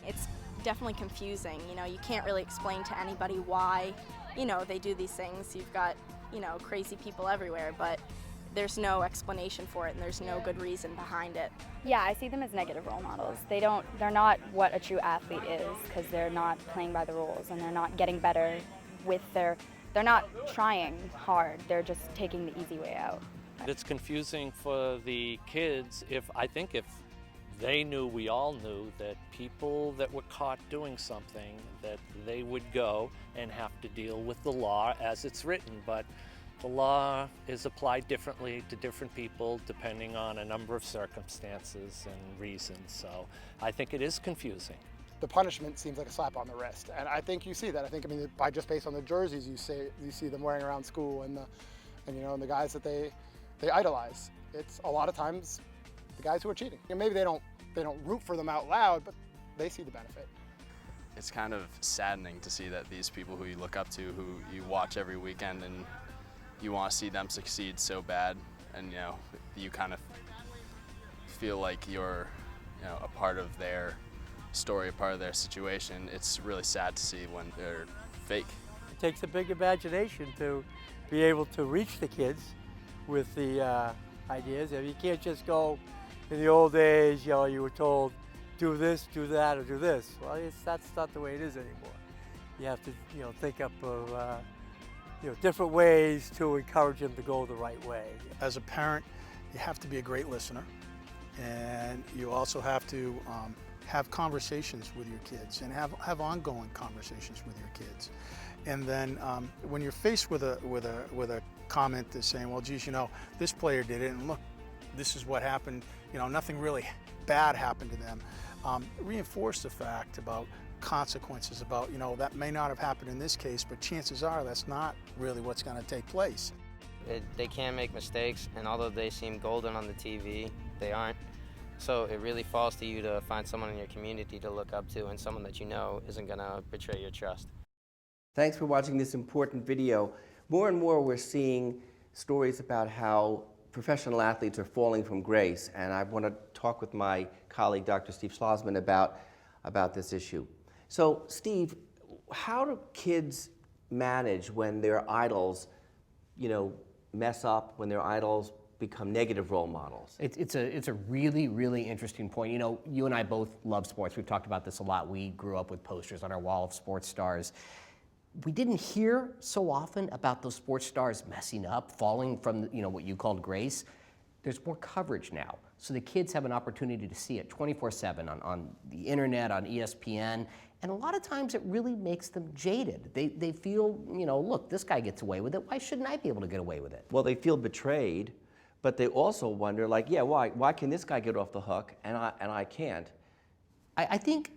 It's definitely confusing. You know, you can't really explain to anybody why, you know, they do these things. You've got, you know, crazy people everywhere, but there's no explanation for it and there's no good reason behind it. Yeah, I see them as negative role models. They're not what a true athlete is, because they're not playing by the rules and they're not getting better they're not trying hard, they're just taking the easy way out. It's confusing for the kids if they knew, we all knew, that people that were caught doing something, that they would go and have to deal with the law as it's written. But the law is applied differently to different people depending on a number of circumstances and reasons. So I think it is confusing. The punishment seems like a slap on the wrist, and I think you see that. I mean, by just based on the jerseys you see them wearing around school, and the guys that they idolize. It's a lot of times the guys who are cheating. And maybe they don't root for them out loud, but they see the benefit. It's kind of saddening to see that these people who you look up to, who you watch every weekend, and you want to see them succeed so bad, and you kind of feel like you're a part of their story, a part of their situation. It's really sad to see when they're fake. It takes a big imagination to be able to reach the kids with the ideas. I mean, you can't just go, in the old days, you were told, do this, do that, or do this. Well, that's not the way it is anymore. You have to, think up of, different ways to encourage them to go the right way. As a parent, you have to be a great listener, and you also have to have conversations with your kids and have ongoing conversations with your kids. And then when you're faced with a comment that's saying, well, geez, this player did it, and look, this is what happened, nothing really bad happened to them, reinforce the fact about consequences, about, that may not have happened in this case, but chances are that's not really what's going to take place. They can make mistakes, and although they seem golden on the TV, they aren't. So it really falls to you to find someone in your community to look up to, and someone that isn't going to betray your trust. Thanks for watching this important video. More and more we're seeing stories about how professional athletes are falling from grace, and I want to talk with my colleague, Dr. Steve Schlossman, about this issue. So, Steve, how do kids manage when their idols, mess up, when their idols become negative role models? It's a really, really interesting point. You and I both love sports. We've talked about this a lot. We grew up with posters on our wall of sports stars. We didn't hear so often about those sports stars messing up, falling from what you called grace. There's more coverage now. So the kids have an opportunity to see it 24/7 on the internet, on ESPN, and a lot of times it really makes them jaded. They feel, look, this guy gets away with it. Why shouldn't I be able to get away with it? Well, they feel betrayed, but they also wonder, why can this guy get off the hook and I can't? I think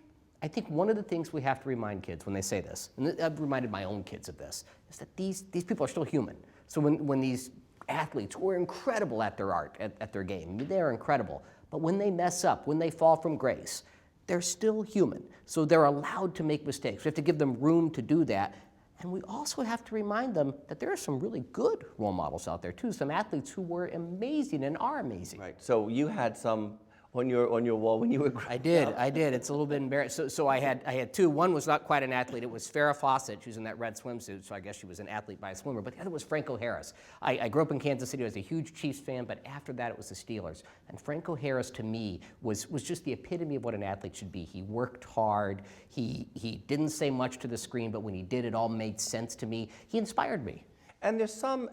one of the things we have to remind kids when they say this, and I've reminded my own kids of this, is that these people are still human. So when these athletes who are incredible at their art, at their game, they're incredible, but when they mess up, when they fall from grace, they're still human. So they're allowed to make mistakes. We have to give them room to do that. And we also have to remind them that there are some really good role models out there too, some athletes who were amazing and are amazing. Right, so you had some on your wall when you were growing up. I did. It's a little bit embarrassing. So I had two. One was not quite an athlete. It was Farrah Fawcett. She was in that red swimsuit, so I guess she was an athlete by a swimmer. But the other was Franco Harris. I grew up in Kansas City. I was a huge Chiefs fan, but after that it was the Steelers. And Franco Harris, to me, was just the epitome of what an athlete should be. He worked hard. He didn't say much to the screen, but when he did, it all made sense to me. He inspired me. And there's some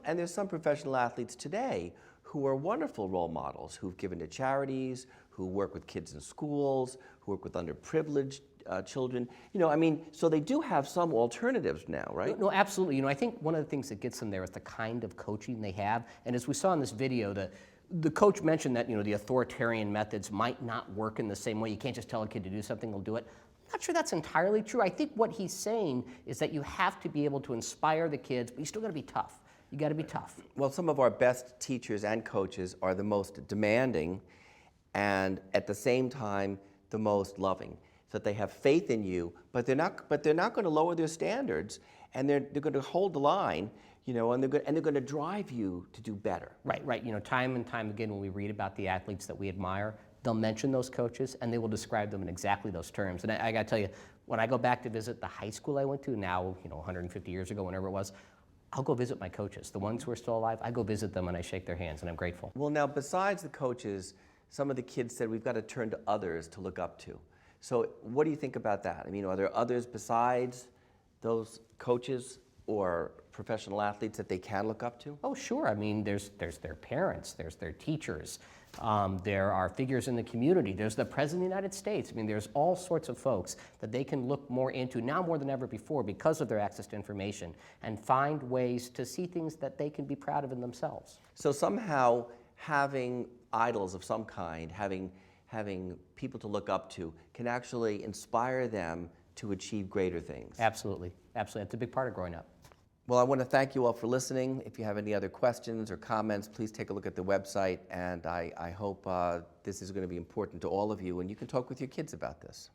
professional athletes today who are wonderful role models, who've given to charities, who work with kids in schools, who work with underprivileged children. So they do have some alternatives now, right? No, absolutely. I think one of the things that gets them there is the kind of coaching they have. And as we saw in this video, the coach mentioned that the authoritarian methods might not work in the same way. You can't just tell a kid to do something, they'll do it. I'm not sure that's entirely true. I think what he's saying is that you have to be able to inspire the kids, but you still got to be tough. You got to be tough. Well, some of our best teachers and coaches are the most demanding and at the same time the most loving, so that they have faith in you, but they're not going to lower their standards, and they're going to hold the line, and they're going to drive you to do better. Right. Time and time again when we read about the athletes that we admire, they'll mention those coaches and they will describe them in exactly those terms. And I got to tell you, when I go back to visit the high school I went to, now 150 years ago, whenever it was, I'll go visit my coaches. The ones who are still alive, I go visit them and I shake their hands and I'm grateful. Well, now, besides the coaches, some of the kids said we've got to turn to others to look up to. So what do you think about that? I mean, are there others besides those coaches or professional athletes that they can look up to? Oh, sure. I mean, there's their parents, there's their teachers, there are figures in the community, there's the President of the United States. I mean, there's all sorts of folks that they can look more into, now more than ever before, because of their access to information, and find ways to see things that they can be proud of in themselves. So somehow having idols of some kind, having people to look up to, can actually inspire them to achieve greater things. Absolutely. Absolutely. That's a big part of growing up. Well, I want to thank you all for listening. If you have any other questions or comments, please take a look at the website, and I hope this is going to be important to all of you, and you can talk with your kids about this.